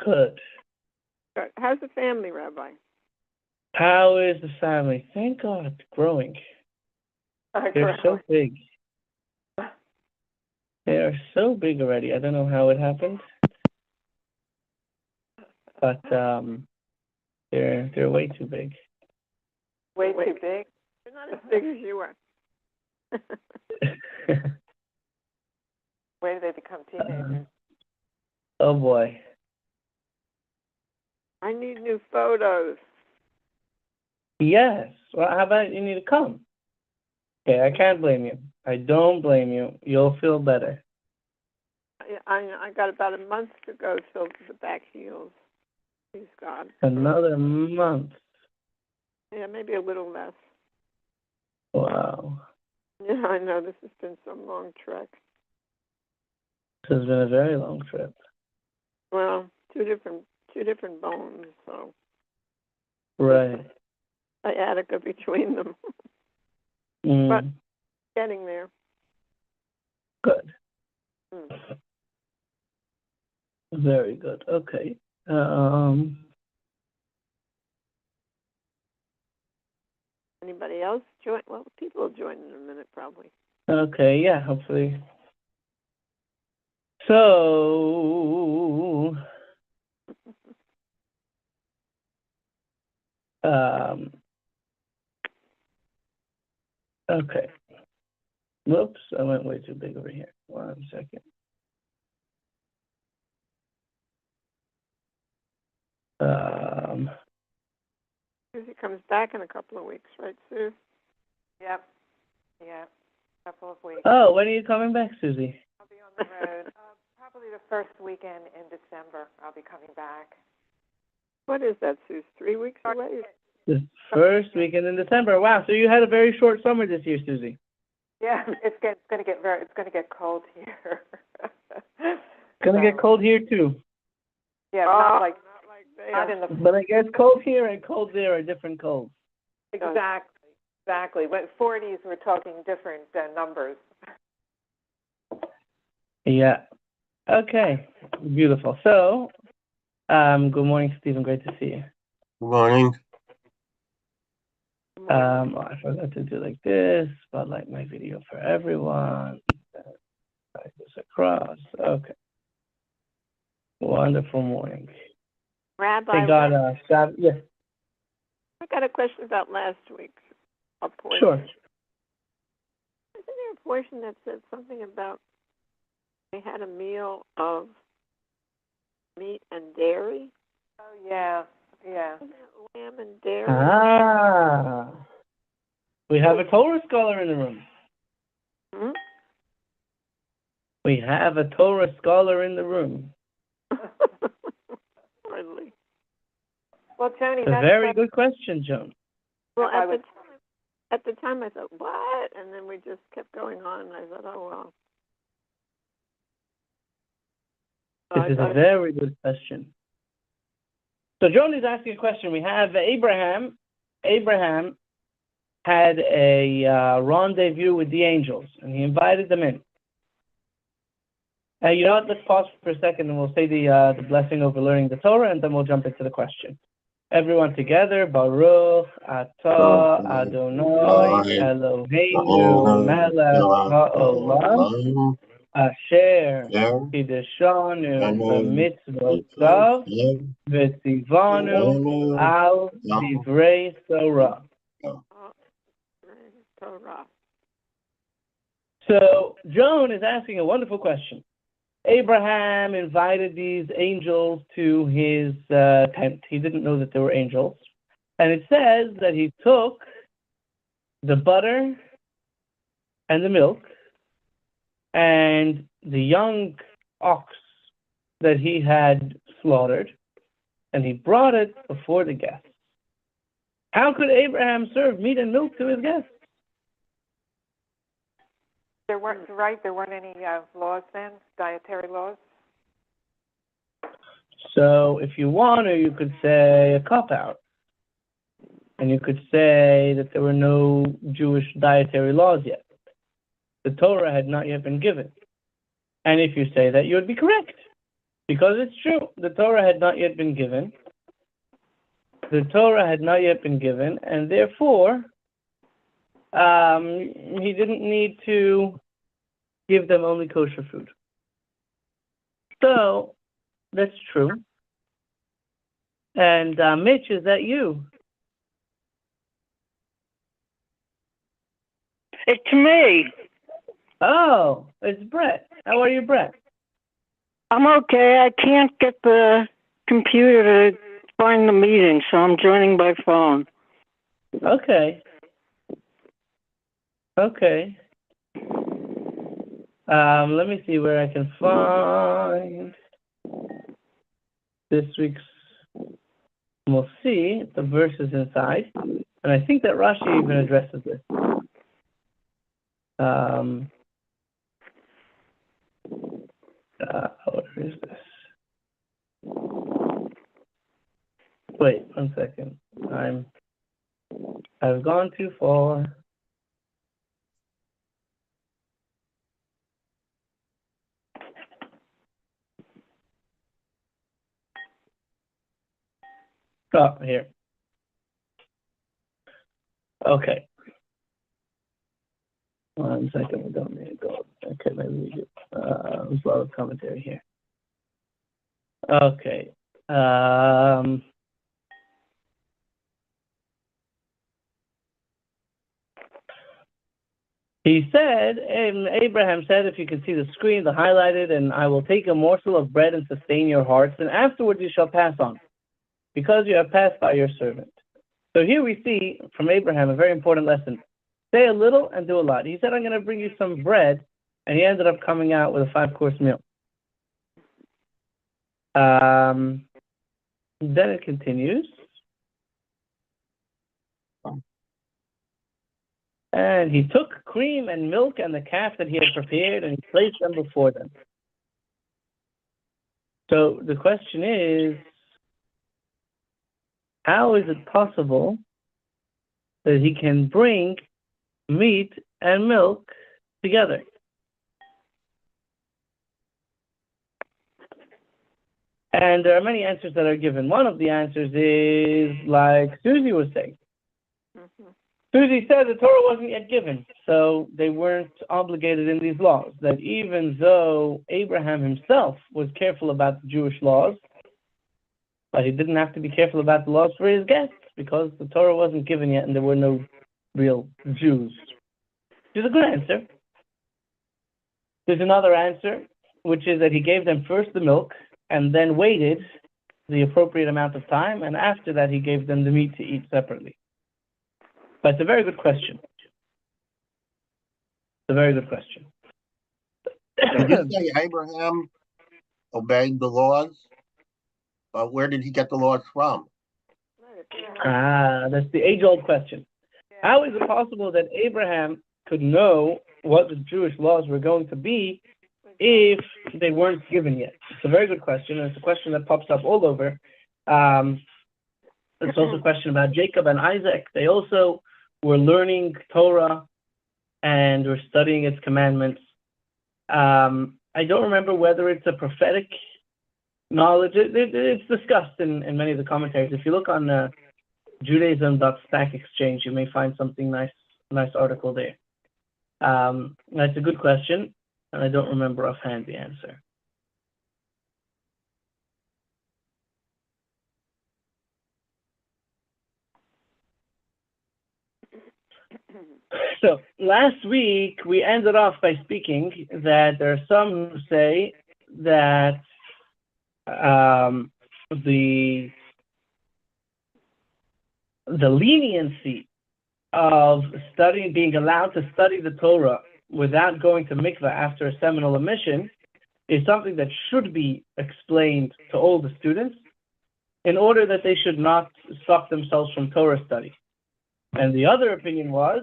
Good. Good. How's the family, Rabbi? How is the family? Thank God, growing. They're so big. They are so big already. I don't know how it happened, but they're way too big. Way too big? They're not as big as you are. Where do they become teenagers? Oh boy. I need new photos. Yes. Well, how about you need to come? Okay, I can't blame you. I don't blame you. You'll feel better. I got about a month to go till the back heals. Please God. Another month. Yeah, maybe a little less. Wow. Yeah, I know. This has been some long trek. This has been a very long trip. Well, two different bones, so. Right. Sciatica between them. Mm. But getting there. Good. Very good. Okay. Anybody else join? Well, people will join in a minute, probably. Okay. Yeah. Hopefully. So. Okay. Whoops, I went way too big over here. 1 second. Susie comes back in a couple of weeks, right, Sue? Yep. Yeah. A couple of weeks. Oh, when are you coming back, Susie? I'll be on the road. Probably the first weekend in December. I'll be coming back. What is that, Sue? 3 weeks away? The first weekend in December. Wow, so you had a very short summer this year, Susie. Yeah, it's going to get cold here. It's going to get cold here too. Yeah, not like there. Not in the. But I guess cold here and cold there are different colds. Exactly. When 40s, we're talking different numbers. Yeah. Okay. Beautiful. So, good morning, Stephen. Great to see you. Good morning. I forgot to do like this. Spotlight my video for everyone. Slide this across. Okay. Wonderful morning. Rabbi, Thank God. Yes. I got a question about last week's portion. Sure. Isn't there a portion that said something about they had a meal of meat and dairy? Oh, yeah. Lamb and dairy. Ah. We have a Torah scholar in the room. Hmm? We have a Torah scholar in the room. Hardly. Well, Tony, It's a very good question, Joan. Well, at the time I thought, what? And then we just kept going on, and I thought, oh, well. This is a very good question. So Joan is asking a question. We have Abraham. Abraham had a rendezvous with the angels, and he invited them in. You know what? Let's pause for a second, and we'll say the blessing over learning the Torah, and then we'll jump into the question. Everyone together, Baruch Atah Adonai Eloheinu Melech HaOlam Asher Kiddushanu B'mitzvotav V'tzivanu Al Divrei Torah. So Joan is asking a wonderful question. Abraham invited these angels to his tent. He didn't know that they were angels. And it says that he took the butter and the milk and the young ox that he had slaughtered, and he brought it before the guests. How could Abraham serve meat and milk to his guests? There weren't any laws then, dietary laws? So if you want to, you could say a cop-out. And you could say that there were no Jewish dietary laws yet. The Torah had not yet been given. And if you say that, you would be correct. Because it's true, the Torah had not yet been given. The Torah had not yet been given, and therefore, he didn't need to give them only kosher food. So, that's true. And Mitch, is that you? It's me. Oh, it's Brett. How are you, Brett? I'm okay. I can't get the computer to find the meeting, so I'm joining by phone. Okay. Okay. Let me see where I can find this week's. We'll see the verses inside, and I think that Rashi even addresses this. Where is this? Wait 1 second. I've gone too far. Oh, here. Okay. 1 second. We don't need to go. Okay, maybe we do. There's a lot of commentary here. Okay. He said, Abraham said, if you can see the screen, the highlighted, and I will take a morsel of bread and sustain your hearts, and afterwards you shall pass on, because you have passed by your servant. So here we see from Abraham a very important lesson. Say a little and do a lot. He said, I'm going to bring you some bread, and he ended up coming out with a 5-course meal. Then it continues. And he took cream and milk and the calf that he had prepared, and he placed them before them. So the question is, how is it possible that he can bring meat and milk together? And there are many answers that are given. One of the answers is like Susie was saying. Mm-hmm. Susie said the Torah wasn't yet given, so they weren't obligated in these laws. That even though Abraham himself was careful about the Jewish laws, but he didn't have to be careful about the laws for his guests because the Torah wasn't given yet and there were no real Jews. Which is a good answer. There's another answer, which is that he gave them first the milk and then waited the appropriate amount of time, and after that he gave them the meat to eat separately. But it's a very good question. It's a very good question. Did you say Abraham obeyed the laws? Where did he get the laws from? That's the age-old question. How is it possible that Abraham could know what the Jewish laws were going to be if they weren't given yet? It's a very good question, and it's a question that pops up all over. It's also a question about Jacob and Isaac. They also were learning Torah and were studying its commandments. I don't remember whether it's a prophetic knowledge. It's discussed in many of the commentaries. If you look on Judaism.stack exchange, you may find something nice article there. That's a good question, and I don't remember offhand the answer. So last week we ended off by speaking that there are some who say that the leniency of being allowed to study the Torah without going to mikveh after a seminal emission is something that should be explained to all the students in order that they should not stop themselves from Torah study. And the other opinion was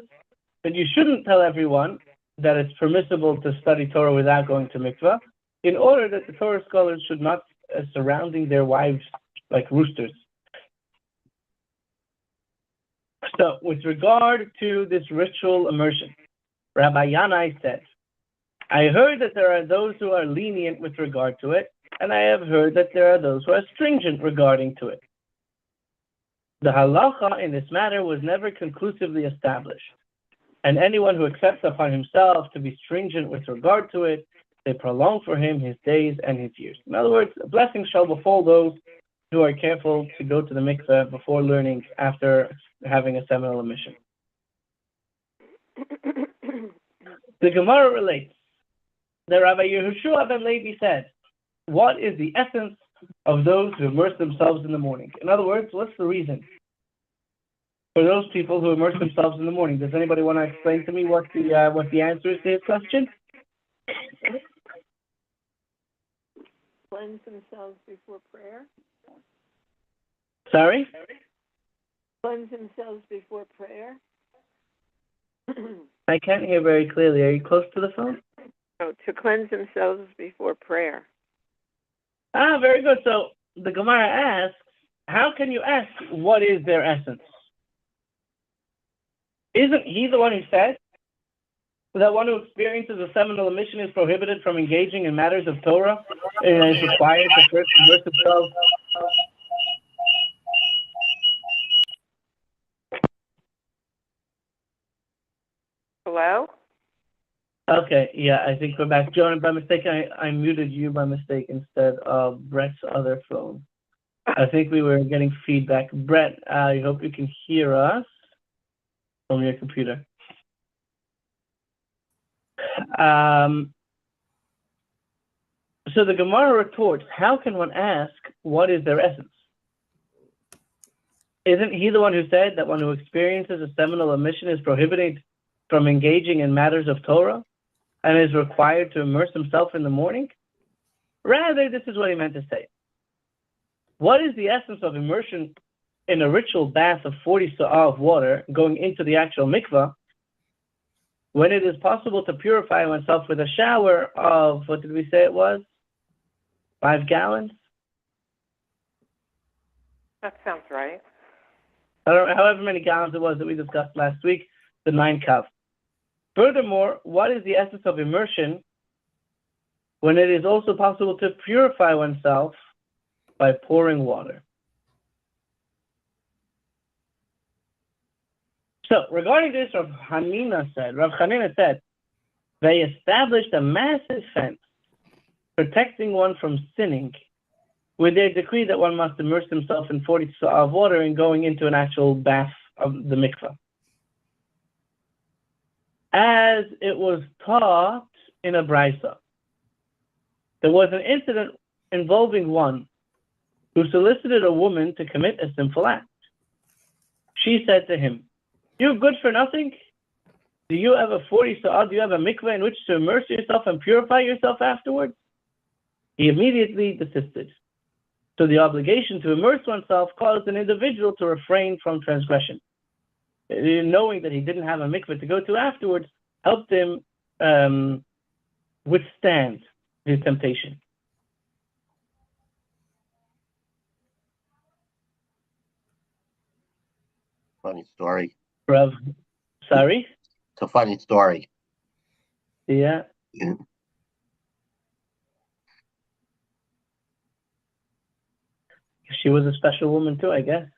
that you shouldn't tell everyone that it's permissible to study Torah without going to mikveh, in order that the Torah scholars should not surrounding their wives like roosters. So, with regard to this ritual immersion, Rabbi Yanai said, I heard that there are those who are lenient with regard to it, and I have heard that there are those who are stringent regarding to it. The halacha in this matter was never conclusively established, and anyone who accepts upon himself to be stringent with regard to it, they prolong for him his days and his years. In other words, a blessing shall befall those who are careful to go to the mikveh before learning after having a seminal emission. The Gemara relates that Rabbi Yehoshua ben Levi said, what is the essence of those who immerse themselves in the morning? In other words, what's the reason for those people who immerse themselves in the morning? Does anybody want to explain to me what the answer is to his question? Cleanse themselves before prayer. Sorry? Cleanse themselves before prayer. I can't hear very clearly. Are you close to the phone? Oh, to cleanse themselves before prayer. Ah, very good. So the Gemara asks, how can you ask what is their essence? Isn't he the one who said that one who experiences a seminal emission is prohibited from engaging in matters of Torah and is required to first immerse himself? Hello? Okay, yeah, I think we're back. Jonah, by mistake, I muted you by mistake instead of Brett's other phone. I think we were getting feedback. Brett, I hope you can hear us from your computer. So the Gemara retorts, how can one ask what is their essence? Isn't he the one who said that one who experiences a seminal emission is prohibited from engaging in matters of Torah and is required to immerse himself in the morning? Rather, this is what he meant to say. What is the essence of immersion in a ritual bath of 40 sa'ah of water going into the actual mikvah when it is possible to purify oneself with a shower of, what did we say it was? 5 gallons? That sounds right. I don't know, however many gallons it was that we discussed last week, the 9 kav. Furthermore, what is the essence of immersion when it is also possible to purify oneself by pouring water? So, regarding this, Rav Hanina said, they established a massive fence protecting one from sinning with their decree that one must immerse himself in 40 sa'ah of water and going into an actual bath of the mikvah. As it was taught in a brisa, there was an incident involving one who solicited a woman to commit a sinful act. She said to him, "You're good for nothing? Do you have a 40 sa'ah? Do you have a mikveh in which to immerse yourself and purify yourself afterwards?" He immediately desisted. So the obligation to immerse oneself caused an individual to refrain from transgression. Knowing that he didn't have a mikveh to go to afterwards helped him withstand his temptation. Funny story. Rav, sorry? It's a funny story. Yeah. Yeah. She was a special woman too, I guess.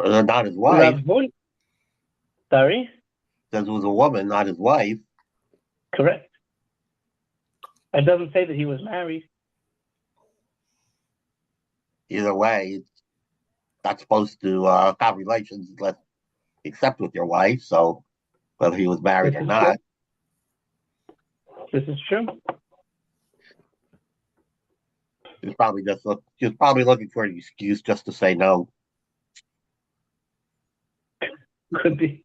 Not his wife. Sorry? Says it was a woman, not his wife. Correct. It doesn't say that he was married. Either way, it's not supposed to have relations except with your wife. So whether he was married or not. This is true. She was probably looking for an excuse just to say no. Could be.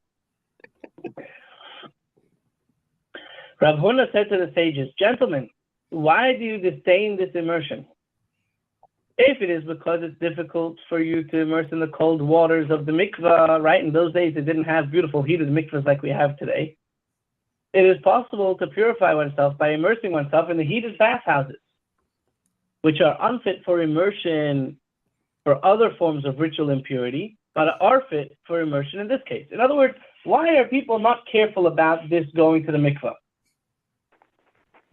Rav Huna said to the sages, "Gentlemen, why do you disdain this immersion? If it is because it's difficult for you to immerse in the cold waters of the mikvah, right? In those days, they didn't have beautiful heated mikvahs like we have today. It is possible to purify oneself by immersing oneself in the heated bathhouses, which are unfit for immersion for other forms of ritual impurity, but are fit for immersion in this case." In other words, why are people not careful about this going to the mikvah?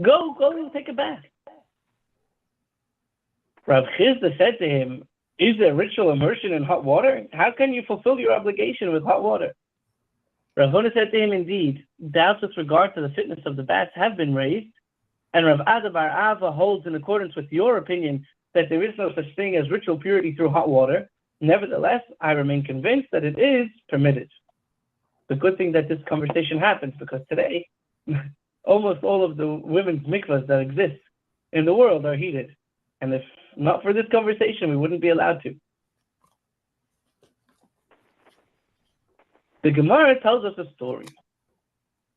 Go and take a bath. Rav Chizda said to him, is there ritual immersion in hot water? How can you fulfill your obligation with hot water? Rav Huna said to him, indeed, doubts with regard to the fitness of the baths have been raised, and Rav Ada bar Ava holds in accordance with your opinion that there is no such thing as ritual purity through hot water. Nevertheless, I remain convinced that it is permitted. The good thing that this conversation happens, because today, almost all of the women's mikvahs that exist in the world are heated. And if not for this conversation, we wouldn't be allowed to. The Gemara tells us a story.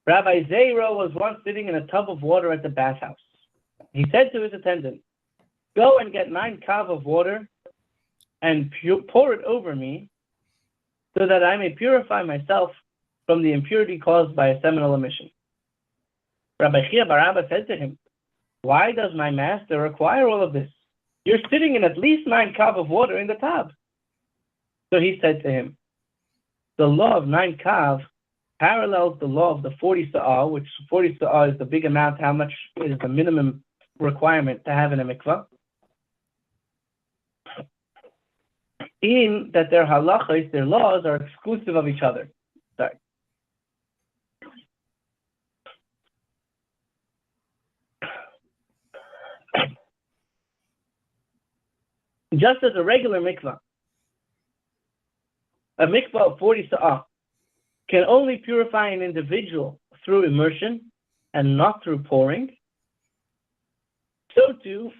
Rabbi Zero was once sitting in a tub of water at the bathhouse. He said to his attendant, go and get 9 kav of water and pour it over me so that I may purify myself from the impurity caused by a seminal emission. Rabbi Chia bar Abba said to him, why does my master require all of this? You're sitting in at least 9 kav of water in the tub. So he said to him, the law of 9 kav parallels the law of the 40 sa'ah, which 40 sa'ah is the big amount, how much is the minimum requirement to have in a mikvah, in that their halachas, their laws, are exclusive of each other. Sorry. Just as a regular mikvah, a mikvah of 40 sa'ah can only purify an individual through immersion and not through pouring, so too,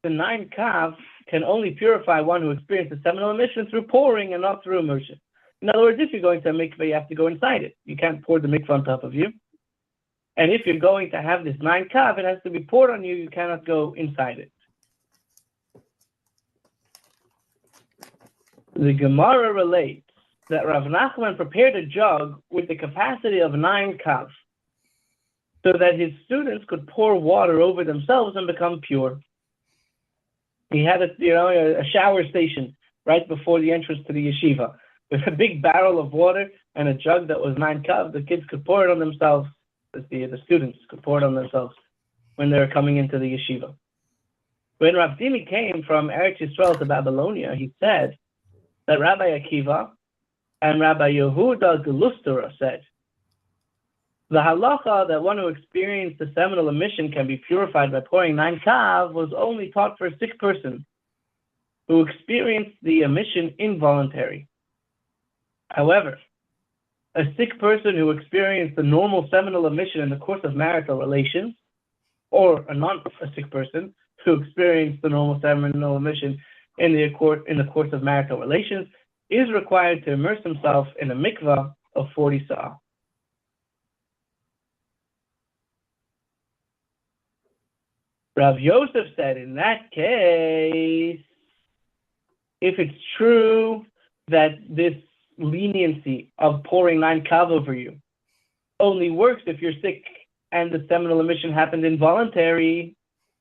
the 9 kav can only purify one who experiences seminal emission through pouring and not through immersion. In other words, if you're going to a mikvah, you have to go inside it. You can't pour the mikvah on top of you. And if you're going to have this 9 kav, it has to be poured on you. You cannot go inside it. The Gemara relates that Rav Nachman prepared a jug with the capacity of 9 kav so that his students could pour water over themselves and become pure. He had a shower station right before the entrance to the yeshiva with a big barrel of water and a jug that was 9 kav. The kids could pour it on themselves. The students could pour it on themselves when they were coming into the yeshiva. When Rav Dimi came from Eretz Yisrael to Babylonia, he said that Rabbi Akiva and Rabbi Yehuda Gelustera said, the halacha that one who experienced the seminal emission can be purified by pouring 9 kav was only taught for a sick person who experienced the emission involuntary. However, a sick person who experienced the normal seminal emission in the course of marital relations, or a sick person who experienced the normal seminal emission in the course of marital relations, is required to immerse himself in a mikvah of 40 sa'ah. Rav Yosef said, in that case, if it's true that this leniency of pouring 9 kav over you only works if you're sick and the seminal emission happened involuntary,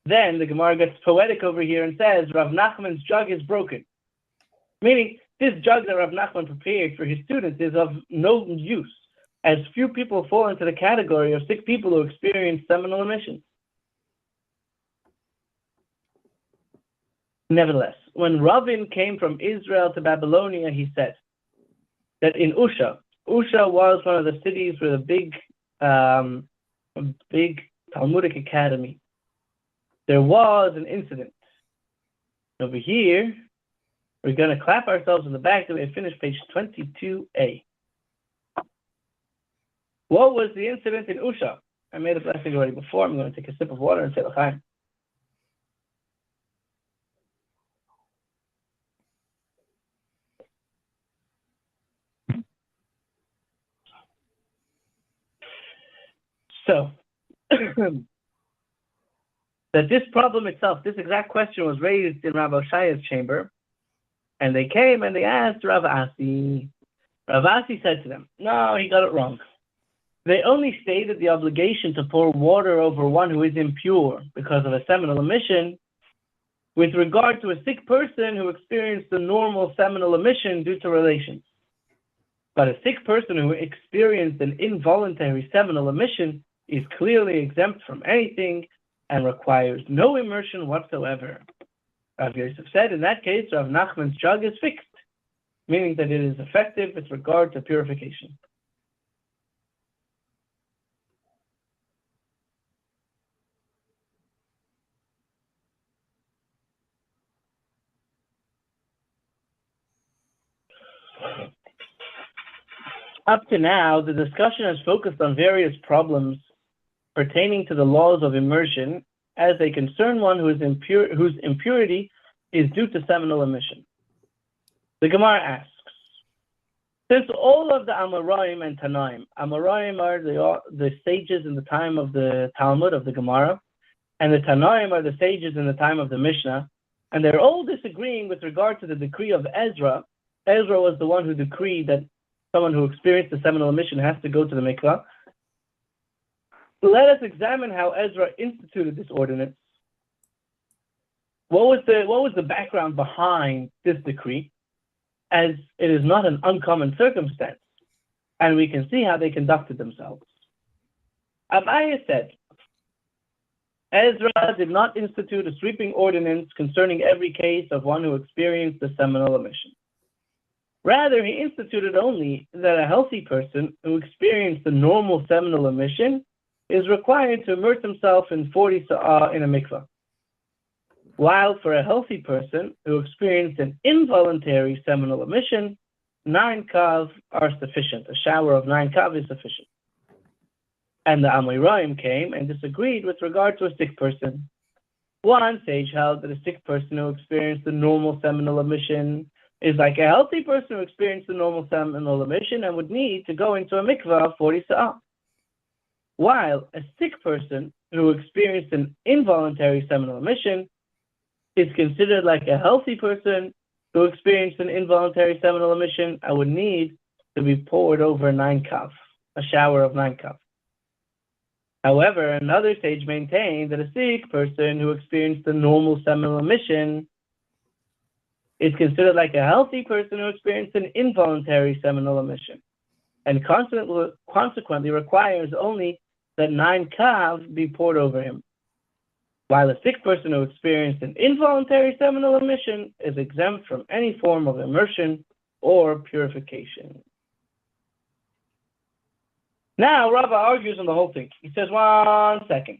then the Gemara gets poetic over here and says, Rav Nachman's jug is broken. Meaning, this jug that Rav Nachman prepared for his students is of no use, as few people fall into the category of sick people who experience seminal emissions. Nevertheless, when Ravin came from Israel to Babylonia, he said that in Usha was one of the cities with a big Talmudic academy. There was an incident. Over here, we're going to clap ourselves on the back that we have finished page 22a. What was the incident in Usha? I made a blessing already before. I'm going to take a sip of water and say l'chaim. So, that this problem itself, this exact question was raised in Rav Oshaya's chamber, and they came and they asked Rav Asi. Rav Asi said to them, no, he got it wrong. They only stated the obligation to pour water over one who is impure because of a seminal emission with regard to a sick person who experienced the normal seminal emission due to relations. But a sick person who experienced an involuntary seminal emission is clearly exempt from anything and requires no immersion whatsoever. Rav Yosef said, in that case, Rav Nachman's jug is fixed, meaning that it is effective with regard to purification. Up to now, the discussion has focused on various problems pertaining to the laws of immersion as they concern one whose impurity is due to seminal emission. The Gemara asks, since all of the Amoraim and Tanaim, Amoraim are the sages in the time of the Talmud, of the Gemara, and the Tanaim are the sages in the time of the Mishnah, and they're all disagreeing with regard to the decree of Ezra. Ezra was the one who decreed that someone who experienced the seminal emission has to go to the mikvah. Let us examine how Ezra instituted this ordinance. What was the background behind this decree, as it is not an uncommon circumstance, and we can see how they conducted themselves. Abaye said, Ezra did not institute a sweeping ordinance concerning every case of one who experienced the seminal emission. Rather, he instituted only that a healthy person who experienced the normal seminal emission is required to immerse himself in 40 sa'ah in a mikvah. While for a healthy person who experienced an involuntary seminal emission, 9 kav are sufficient. A shower of 9 kav is sufficient. And the Amoraim came and disagreed with regard to a sick person. One sage held that a sick person who experienced the normal seminal emission is like a healthy person who experienced the normal seminal emission and would need to go into a mikvah of 40 sa'ah. While a sick person who experienced an involuntary seminal emission is considered like a healthy person who experienced an involuntary seminal emission and would need to be poured over 9 kav, a shower of 9 kav. However, another sage maintained that a sick person who experienced the normal seminal emission is considered like a healthy person who experienced an involuntary seminal emission, and consequently requires only that 9 kav be poured over him, while a sick person who experienced an involuntary seminal emission is exempt from any form of immersion or purification. Now, Rava argues on the whole thing. He says, 1 second.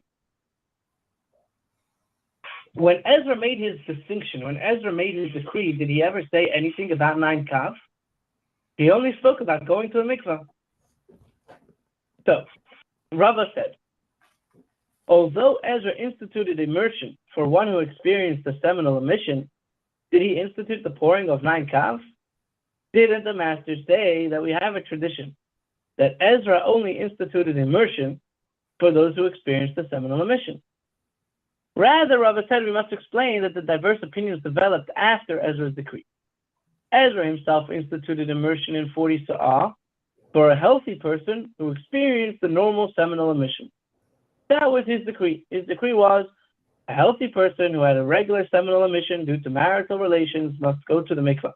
When Ezra made his distinction, when Ezra made his decree, did he ever say anything about 9 kav? He only spoke about going to a mikvah. So, Rava said, although Ezra instituted immersion for one who experienced the seminal emission, did he institute the pouring of 9 kav? Didn't the masters say that we have a tradition that Ezra only instituted immersion for those who experienced the seminal emission? Rather, Rava said we must explain that the diverse opinions developed after Ezra's decree. Ezra himself instituted immersion in 40 sa'ah for a healthy person who experienced the normal seminal emission. That was his decree. His decree was a healthy person who had a regular seminal emission due to marital relations must go to the mikvah.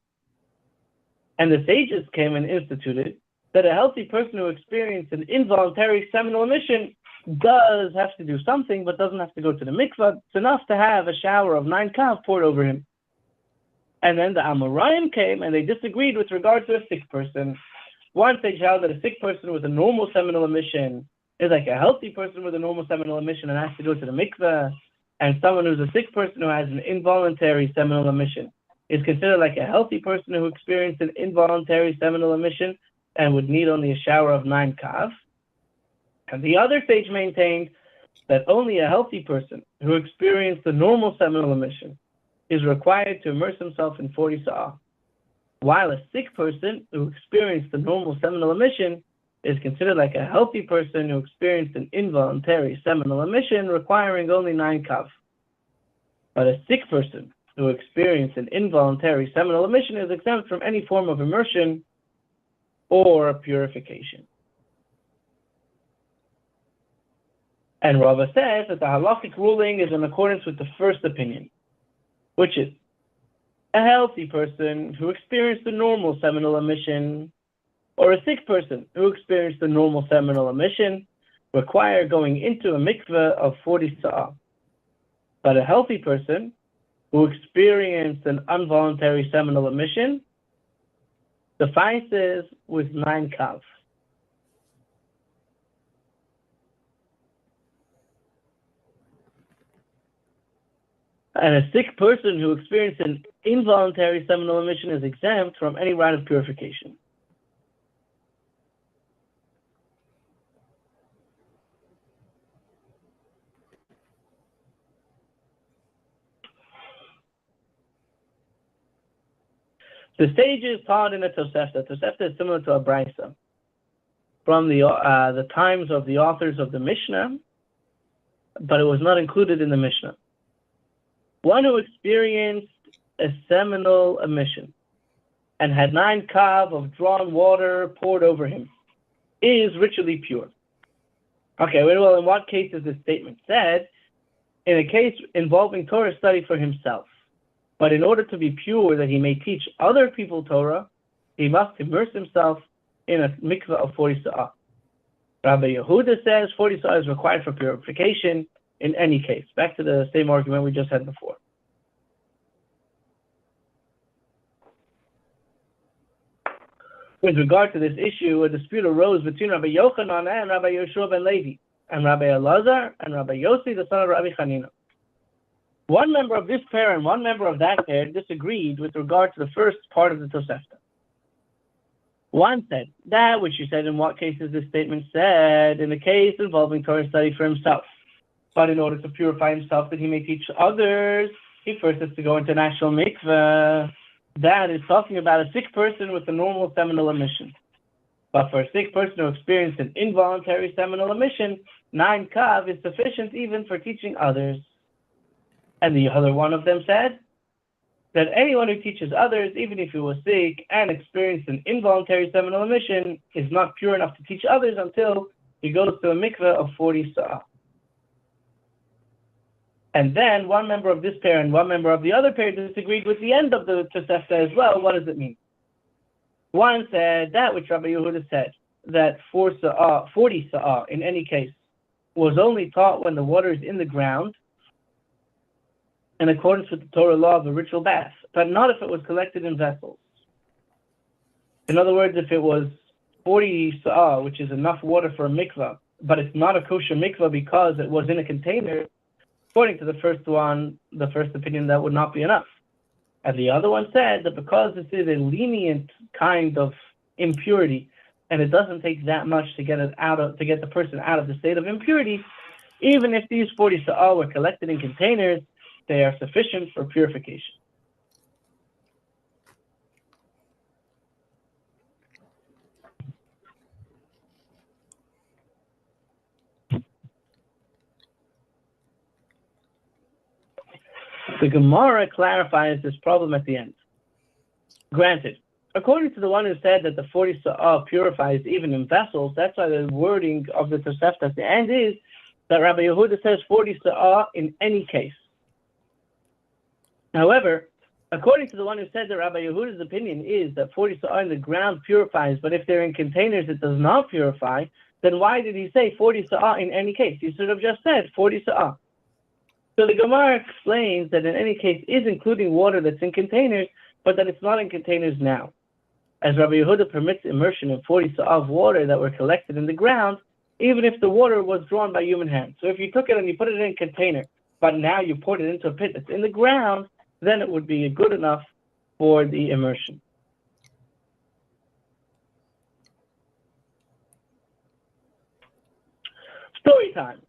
And the sages came and instituted that a healthy person who experienced an involuntary seminal emission does have to do something, but doesn't have to go to the mikvah. It's enough to have a shower of 9 kav poured over him. And then the Amoraim came and they disagreed with regard to a sick person. One sage held that a sick person with a normal seminal emission is like a healthy person with a normal seminal emission and has to go to the mikvah. And someone who's a sick person who has an involuntary seminal emission is considered like a healthy person who experienced an involuntary seminal emission and would need only a shower of 9 kav. And the other sage maintained that only a healthy person who experienced the normal seminal emission is required to immerse himself in 40 sa'ah, while a sick person who experienced the normal seminal emission is considered like a healthy person who experienced an involuntary seminal emission requiring only 9 kav. But a sick person who experienced an involuntary seminal emission is exempt from any form of immersion or purification. And Rava says that the halakhic ruling is in accordance with the first opinion, which is a healthy person who experienced a normal seminal emission or a sick person who experienced a normal seminal emission require going into a mikveh of 40 sa'ah. But a healthy person who experienced an involuntary seminal emission suffices with 9 kav. And a sick person who experienced an involuntary seminal emission is exempt from any rite of purification. The stages taught in a Tosefta. Tosefta is similar to a Brisa from the times of the authors of the Mishnah, but it was not included in the Mishnah. One who experienced a seminal emission and had 9 kav of drawn water poured over him is ritually pure. Okay, well, in what case is this statement said? In a case involving Torah study for himself. But in order to be pure, that he may teach other people Torah, he must immerse himself in a mikveh of 40 sa'ah. Rabbi Yehuda says 40 sa'ah is required for purification in any case. Back to the same argument we just had before. With regard to this issue, a dispute arose between Rabbi Yochanan and Rabbi Yeshua ben Levi, and Rabbi Elazar and Rabbi Yossi, the son of Rabbi Chanina. One member of this pair and one member of that pair disagreed with regard to the first part of the Tosefta. One said, that which you said, in what case is this statement said? In a case involving Torah study for himself. But in order to purify himself that he may teach others, he first has to go into national mikveh. That is talking about a sick person with a normal seminal emission. But for a sick person who experienced an involuntary seminal emission, 9 kav is sufficient even for teaching others. And the other one of them said that anyone who teaches others, even if he was sick and experienced an involuntary seminal emission, is not pure enough to teach others until he goes to a mikveh of 40 sa'ah. And then one member of this pair and one member of the other pair disagreed with the end of the Tosefta as well. What does it mean? One said that which Rabbi Yehuda said, that 40 sa'ah in any case was only taught when the water is in the ground, in accordance with the Torah law of a ritual bath, but not if it was collected in vessels. In other words, if it was 40 sa'ah, which is enough water for a mikvah, but it's not a kosher mikvah because it was in a container, according to the first one, the first opinion, that would not be enough. And the other one said that because this is a lenient kind of impurity, and it doesn't take that much to get the person out of the state of impurity, even if these 40 sa'ah were collected in containers, they are sufficient for purification. The Gemara clarifies this problem at the end. Granted, according to the one who said that the 40 sa'ah purifies even in vessels, that's why the wording of the Tosefta at the end is that Rabbi Yehuda says 40 sa'ah in any case. However, according to the one who said that Rabbi Yehuda's opinion is that 40 sa'ah in the ground purifies, but if they're in containers it does not purify, then why did he say 40 sa'ah in any case? He should have just said 40 sa'ah. So the Gemara explains that in any case is including water that's in containers, but that it's not in containers now. As Rabbi Yehuda permits immersion in 40 sa'ah of water that were collected in the ground, even if the water was drawn by human hands. So if you took it and you put it in a container, but now you poured it into a pit that's in the ground, then it would be good enough for the immersion. Story time.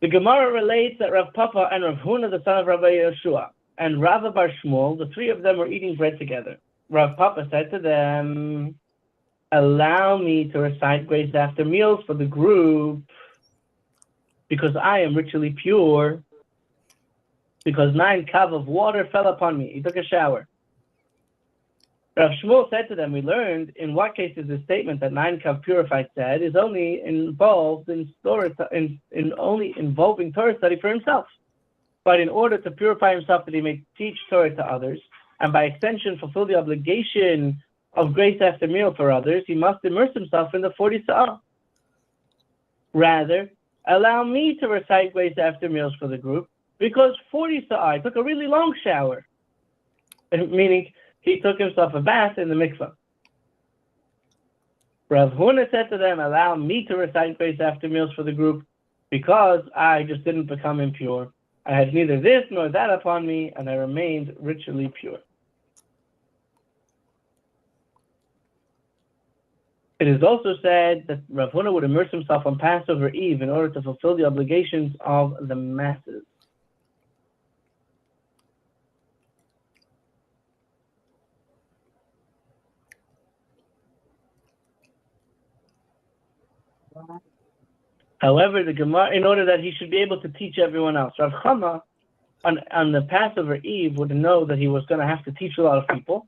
The Gemara relates that Rav Papa and Rav Huna, the son of Rabbi Yeshua, and Rav Bar Shmuel, the three of them were eating bread together. Rav Papa said to them, allow me to recite grace after meals for the group, because I am ritually pure, because 9 kav of water fell upon me. He took a shower. Rav Shmuel said to them, we learned in what cases the statement that 9 kav purified said is only involved only involving Torah study for himself. But in order to purify himself that he may teach Torah to others, and by extension fulfill the obligation of grace after meal for others, he must immerse himself in the 40 sa'ah. Rather, allow me to recite grace after meals for the group, because 40 sa'i took a really long shower, meaning he took himself a bath in the mikveh. Rav Huna said to them, allow me to recite Beis after meals for the group because I just didn't become impure. I had neither this nor that upon me, and I remained ritually pure. It is also said that Rav Huna would immerse himself on Passover Eve in order to fulfill the obligations of the masses. However, the Gemara, in order that he should be able to teach everyone else, Rav Chama on the Passover Eve would know that he was going to have to teach a lot of people.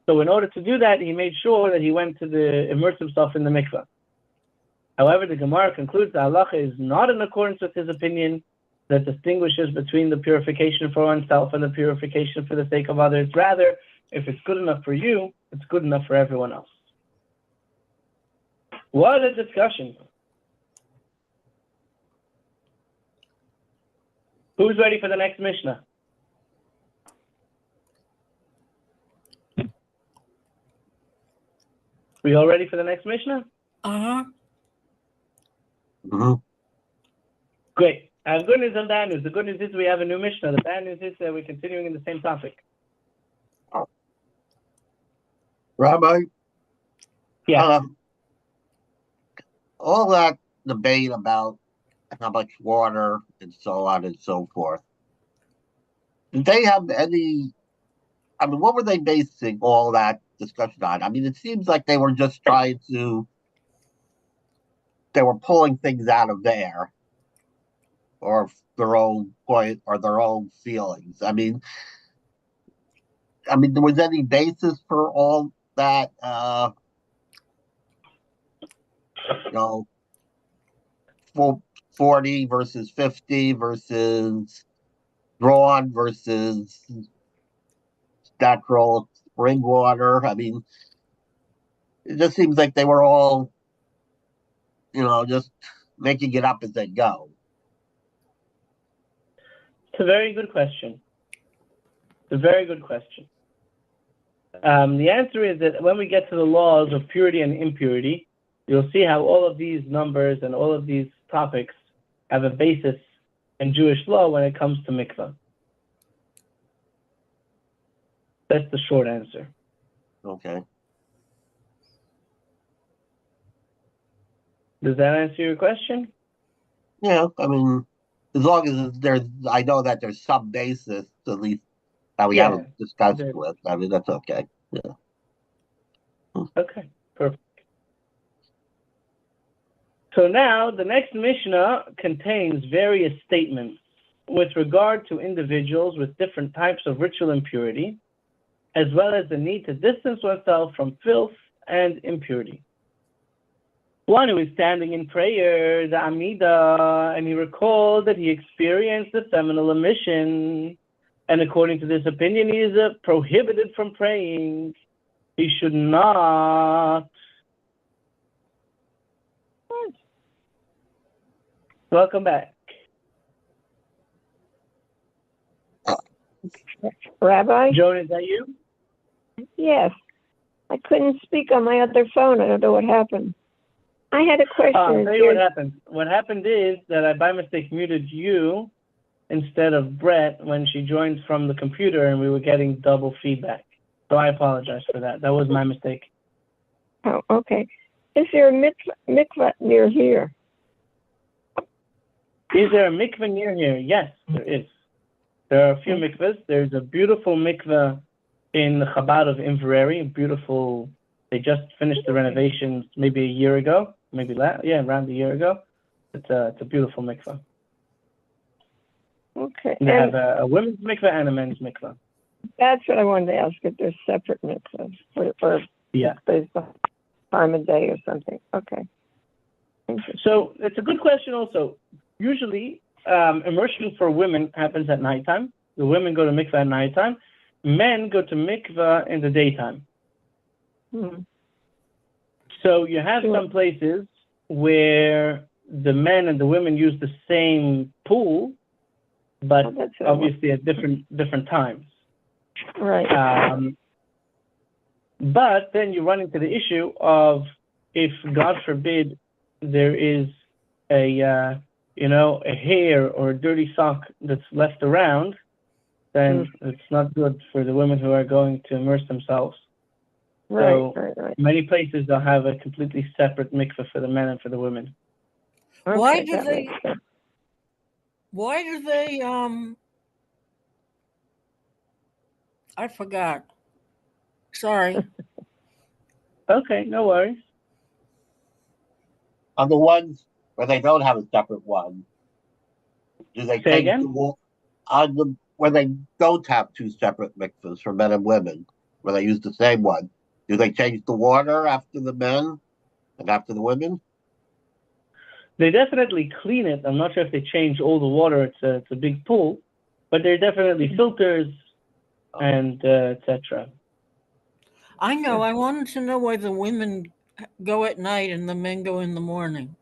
So in order to do that, he made sure that he went to immerse himself in the mikveh. However, the Gemara concludes that halacha is not in accordance with his opinion that distinguishes between the purification for oneself and the purification for the sake of others. Rather, if it's good enough for you, it's good enough for everyone else. What a discussion. Who's ready for the next Mishnah? We all ready for the next Mishnah? Mm-hmm. Great. I have good news and bad news. The good news is we have a new Mishnah. The bad news is that we're continuing in the same topic. Rabbi? Yeah. All that debate about how much water and so on and so forth, did they have any, I mean, what were they basing all that discussion on? I mean, it seems like they were just they were pulling things out of there or their own point or their own feelings. I mean, there was any basis for all that, 40 versus 50 versus drawn versus natural spring water. I mean, it just seems like they were all, just making it up as they go. It's a very good question. The answer is that when we get to the laws of purity and impurity, you'll see how all of these numbers and all of these topics have a basis in Jewish law when it comes to mikvah. That's the short answer. Okay. Does that answer your question? Yeah, I mean, as long as I know that there's some basis, at least that we haven't discussed with. I mean, that's okay. Yeah. Okay, perfect. So now the next Mishnah contains various statements with regard to individuals with different types of ritual impurity, as well as the need to distance oneself from filth and impurity. One who is standing in prayer, the Amida, and he recalled that he experienced a seminal emission, and according to this opinion, he is prohibited from praying. He should not. Welcome back. Rabbi? Joan, is that you? Yes. I couldn't speak on my other phone. I don't know what happened. I had a question. I'll tell you what happened. What happened is that I, by mistake, muted you instead of Brett when she joined from the computer, and we were getting double feedback. So I apologize for that. That was my mistake. Oh, okay. Is there a mikvah near here? Is there a mikveh near here? Yes, there is. There are a few mikvahs. There's a beautiful mikveh in the Chabad of Inverary. Beautiful. They just finished the renovations maybe a year ago. Around a year ago. It's a beautiful mikveh. Okay. They have a women's mikveh and a men's mikveh. That's what I wanted to ask, if there's separate mikvahs or based on time of day or something. Okay. So it's a good question also. Usually, immersion for women happens at nighttime. The women go to mikveh at nighttime. Men go to mikveh in the daytime. So you have some places where the men and the women use the same pool, but that's obviously at different times. right. But then you run into the issue of if, God forbid, there is a hair or a dirty sock that's left around, then it's not good for the women who are going to immerse themselves. So Right. many places they'll have a completely separate mikveh for the men and for the women. Okay, Why do that they? makes sense. Why do they? I forgot. Sorry. Okay, no worries. On the ones where they don't have a separate one, do they Say change again? the wall? On the where they don't have two separate mikvahs for men and women, where they use the same one, do they change the water after the men and after the women? They definitely clean it. I'm not sure if they change all the water. It's a big pool, but there are definitely filters and etc. I know. I wanted to know why the women go at night and the men go in the morning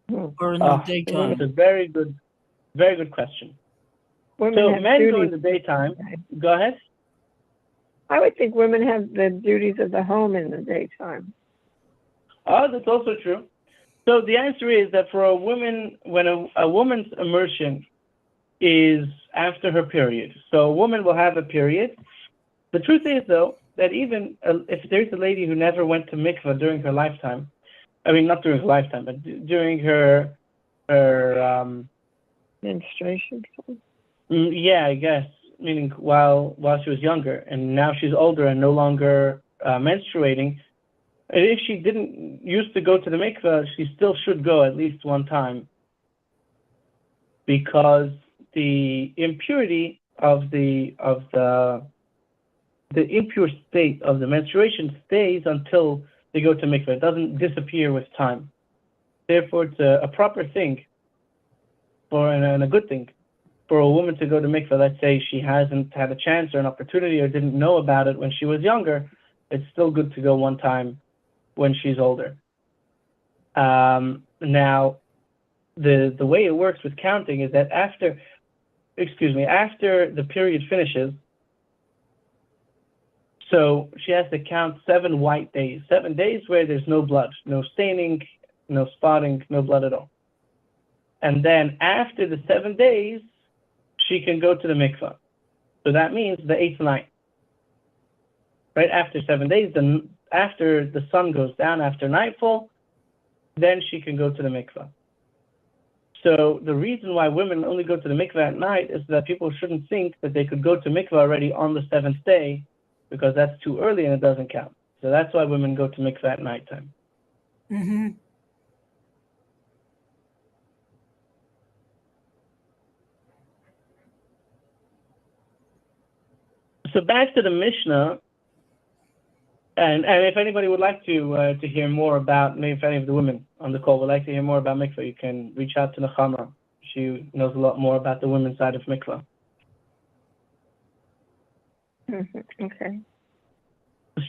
or in the That's daytime. a very good question. Women So have men go in duties. the daytime. Go ahead. I would think women have the duties of the home in the daytime. Oh, that's also true. So the answer is that for a woman, when a woman's immersion is after her period, so a woman will have a period. The truth is, though, that even if there's a lady who never went to mikvah during her lifetime, I mean, not during her lifetime, but during her Menstruation. yeah, I guess, meaning while she was younger, and now she's older and no longer menstruating. And if she didn't used to go to the mikveh, she still should go at least one time, because the impurity of the impure state of the menstruation stays until they go to mikveh. It doesn't disappear with time. Therefore, it's a proper thing and a good thing for a woman to go to mikveh. Let's say she hasn't had a chance or an opportunity or didn't know about it when she was younger. It's still good to go one time when she's older. Now, the way it works with counting is that after the period finishes, so she has to count 7 white days, 7 days where there's no blood, no staining, no spotting, no blood at all. And then after the 7 days, she can go to the mikvah. So that means the 8th night. Right after 7 days, then after the sun goes down, after nightfall, then she can go to the mikvah. So the reason why women only go to the mikvah at night is that people shouldn't think that they could go to mikvah already on the 7th day, because that's too early and it doesn't count. So that's why women go to mikvah at nighttime. Mm-hmm. So back to the Mishnah, and if anybody would like to hear more about, maybe if any of the women on the call would like to hear more about mikvah, you can reach out to Nechama. She knows a lot more about the women's side of mikvah. Okay.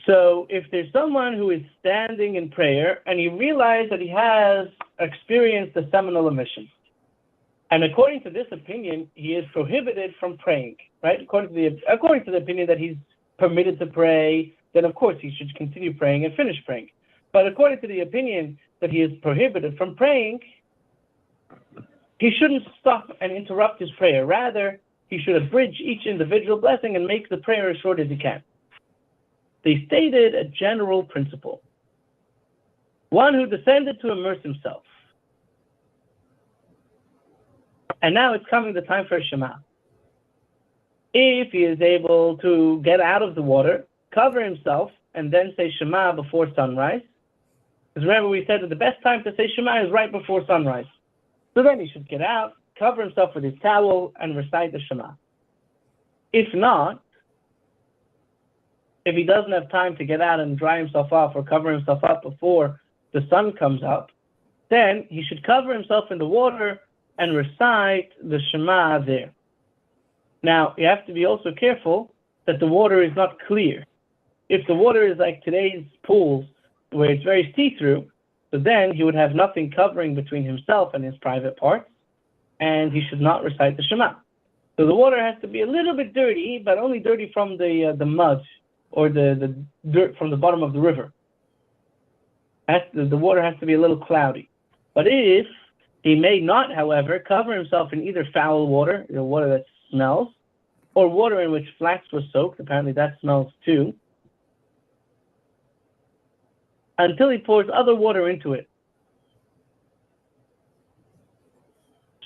So if there's someone who is standing in prayer and he realizes that he has experienced a seminal emission, and according to this opinion, he is prohibited from praying, right? According to the opinion that he's permitted to pray, then of course he should continue praying and finish praying. But according to the opinion that he is prohibited from praying, he shouldn't stop and interrupt his prayer. Rather, he should abridge each individual blessing and make the prayer as short as he can. They stated a general principle. One who descended to immerse himself. And now it's coming the time for Shema. If he is able to get out of the water, cover himself, and then say Shema before sunrise. Because remember, we said that the best time to say Shema is right before sunrise. So then he should get out, cover himself with his towel, and recite the Shema. If not, if he doesn't have time to get out and dry himself off or cover himself up before the sun comes up, then he should cover himself in the water and recite the Shema there. Now, you have to be also careful that the water is not clear. If the water is like today's pools, where it's very see-through, so then he would have nothing covering between himself and his private parts, and he should not recite the Shema. So the water has to be a little bit dirty, but only dirty from the mud or the dirt from the bottom of the river. The water has to be a little cloudy. But if he may not, however, cover himself in either foul water, water that smells, or water in which flax was soaked, apparently that smells too, until he pours other water into it.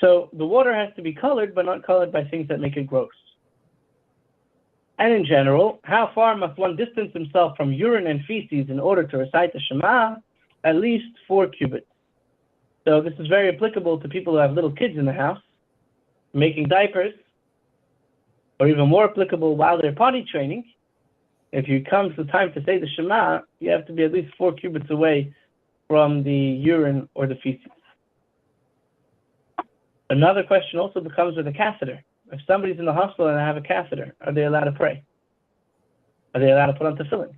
So the water has to be colored, but not colored by things that make it gross. And in general, how far must one distance himself from urine and feces in order to recite the Shema? At least 4 cubits. So this is very applicable to people who have little kids in the house, making diapers, or even more applicable while they're potty training. If it comes the time to say the Shema, you have to be at least 4 cubits away from the urine or the feces. Another question also becomes with a catheter. If somebody's in the hospital and they have a catheter, are they allowed to pray? Are they allowed to put on tefillin?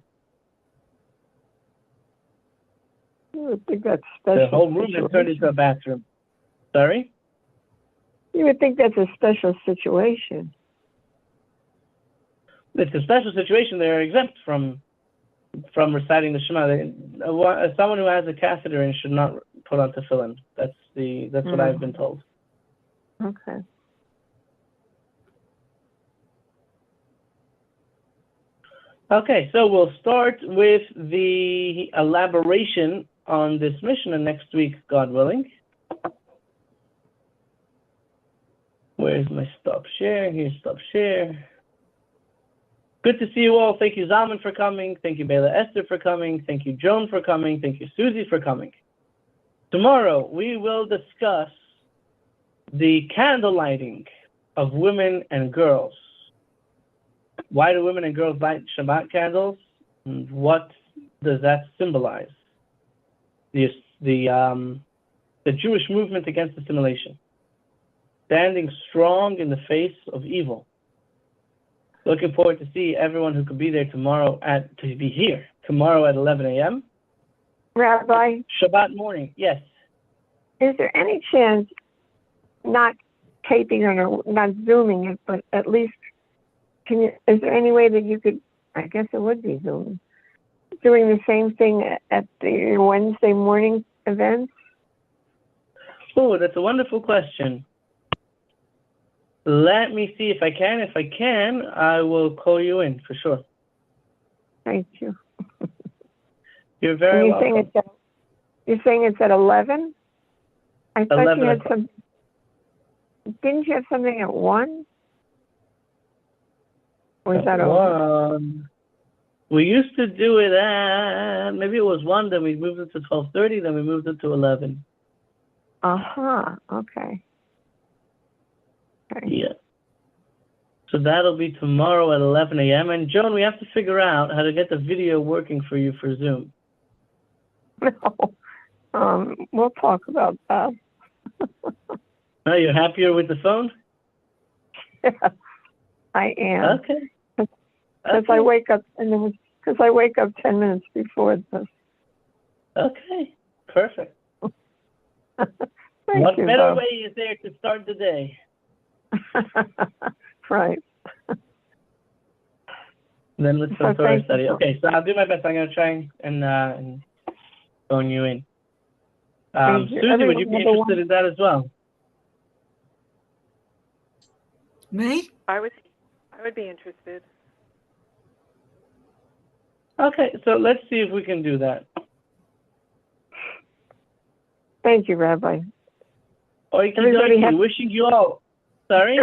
You would think that's special. The whole room is turned into a bathroom. Sorry? You would think that's a special situation. It's a special situation. They're exempt from reciting the Shema. Someone who has a catheter and should not put on tefillin. That's what I've been told. Okay. Okay, so we'll start with the elaboration on this Mishnah next week, God willing. Where's my stop share? Here's stop share. Good to see you all. Thank you, Zalman, for coming. Thank you, Bela Esther, for coming. Thank you, Joan, for coming. Thank you, Susie, for coming. Tomorrow, we will discuss the candle lighting of women and girls. Why do women and girls light Shabbat candles? And what does that symbolize? The Jewish movement against assimilation. Standing strong in the face of evil. Looking forward to see everyone who could be there tomorrow at 11 a.m. Rabbi? Shabbat morning, yes. Is there any chance, not taping it or not zooming it, but at least, is there any way that you could, I guess it would be Zoom, doing the same thing at the Wednesday morning events? Oh, that's a wonderful question. Let me see if I can. If I can, I will call you in for sure. Thank you. You're very welcome. You're saying it's at 11? I thought 11 you had o'clock. Didn't you have something at 1? Or is that over? over? We used to do it at, maybe it was 1, then we moved it to 12:30, then we moved it to 11. Okay. Yeah. So that'll be tomorrow at 11 a.m. And Joan, we have to figure out how to get the video working for you for Zoom. No. We'll talk about that. Are you happier with the phone? Yes, I am. Okay. Because I wake up 10 minutes before this. Okay. Perfect. Thank What you, better Bob. way is there to start the day? Right. Then let's start So our thank study. you. Okay, so I'll do my best. I'm going to try and phone you in. Thank you. Susie, would you be Everyone, interested in that as well? Me? I would be interested. Okay, so let's see if we can do that. Thank you, Rabbi. Okie dokie, wishing you all. Sorry?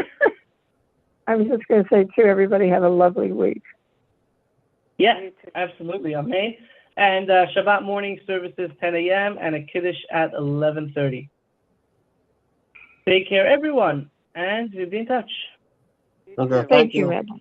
I was just going to say, too, everybody have a lovely week. Yes, absolutely. Amen. And Shabbat morning services 10 a.m. and a Kiddush at 11:30. Take care, everyone, and we'll be in touch. Okay, Thank you, Rabbi.